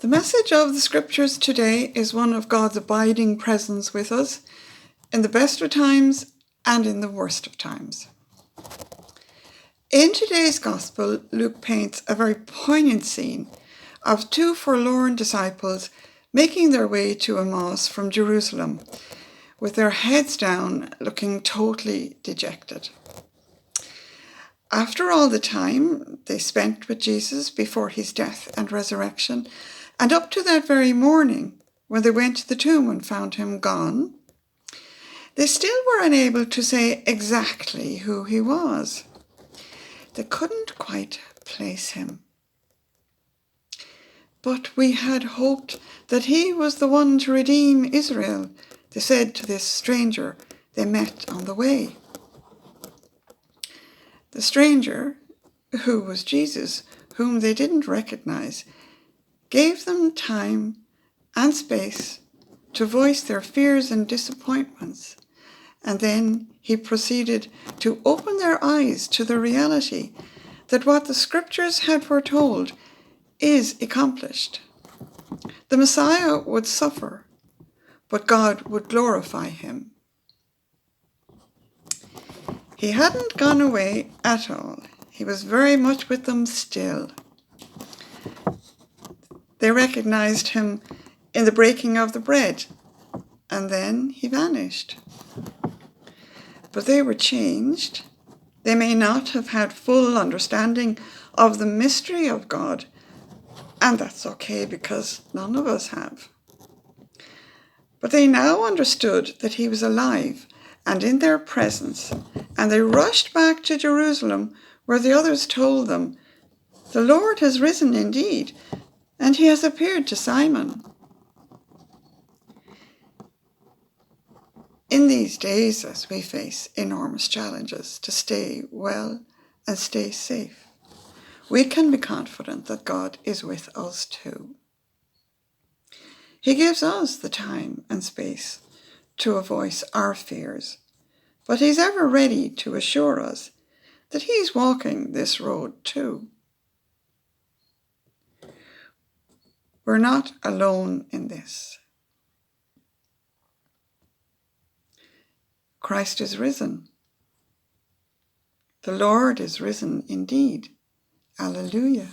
The message of the scriptures today is one of God's abiding presence with us in the best of times and in the worst of times. In today's gospel, Luke paints a very poignant scene of two forlorn disciples making their way to Emmaus from Jerusalem, with their heads down, looking totally dejected. After all the time they spent with Jesus before his death and resurrection, and up to that very morning when they went to the tomb and found him gone, they still were unable to say exactly who he was. They couldn't quite place him. But we had hoped that he was the one to redeem Israel, they said to this stranger they met on the way. The stranger, who was Jesus, whom they didn't recognize, gave them time and space to voice their fears and disappointments, and then he proceeded to open their eyes to the reality that what the scriptures had foretold is accomplished. The Messiah would suffer, but God would glorify him. He hadn't gone away at all. He was very much with them still. They recognized him in the breaking of the bread, and then he vanished. But they were changed. They may not have had full understanding of the mystery of God, and that's okay because none of us have. But they now understood that he was alive and in their presence, and they rushed back to Jerusalem where the others told them, "The Lord has risen indeed, and he has appeared to Simon." In these days, as we face enormous challenges to stay well and stay safe, we can be confident that God is with us too. He gives us the time and space to voice our fears, but he's ever ready to assure us that he's walking this road too. We're not alone in this. Christ is risen. The Lord is risen indeed. Alleluia.